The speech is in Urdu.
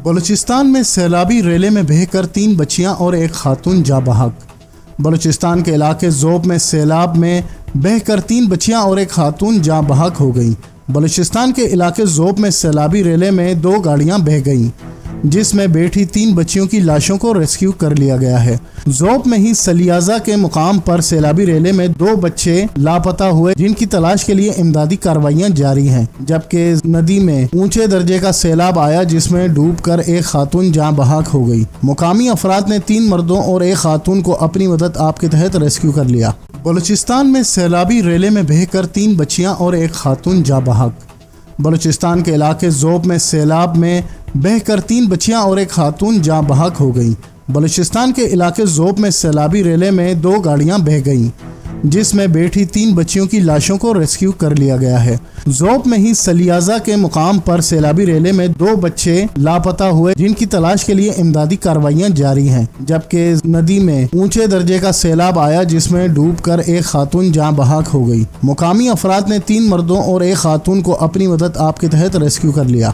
بلوچستان میں سیلابی ریلے میں بہہ کر 3 بچیاں اور ایک خاتون جاں بحق۔ بلوچستان کے علاقے ذوب میں سیلاب میں بہہ کر 3 بچیاں اور ایک خاتون جاں بحق ہو گئیں۔ بلوچستان کے علاقے ذوب میں سیلابی ریلے میں 2 گاڑیاں بہہ گئیں، جس میں بیٹھی 3 بچیوں کی لاشوں کو ریسکیو کر لیا گیا ہے۔ ذوب میں ہی سلیازہ کے مقام پر سیلابی ریلے میں 2 بچے لاپتہ ہوئے، جن کی تلاش کے لیے امدادی کارروائیاں جاری ہیں، جبکہ ندی میں اونچے درجے کا سیلاب آیا جس میں ڈوب کر ایک خاتون جاں بحق ہو گئی۔ مقامی افراد نے 3 مردوں اور ایک خاتون کو اپنی مدد آپ کے تحت ریسکیو کر لیا۔ بلوچستان میں سیلابی ریلے میں بہہ کر 3 بچیاں اور ایک خاتون جاں بحق۔ بلوچستان کے علاقے ذوب میں سیلاب میں بہہ کر 3 بچیاں اور ایک خاتون جاں بحق ہو گئیں۔ بلوچستان کے علاقے ذوب میں سیلابی ریلے میں 2 گاڑیاں بہہ گئیں، جس میں بیٹھی 3 بچیوں کی لاشوں کو ریسکیو کر لیا گیا ہے۔ ذوب میں ہی سلیازہ کے مقام پر سیلابی ریلے میں 2 بچے لاپتہ ہوئے، جن کی تلاش کے لیے امدادی کارروائیاں جاری ہیں، جبکہ ندی میں اونچے درجے کا سیلاب آیا جس میں ڈوب کر ایک خاتون جاں بحق ہو گئی۔ مقامی افراد نے 3 مردوں اور ایک خاتون کو اپنی مدد آپ کے تحت ریسکیو کر لیا۔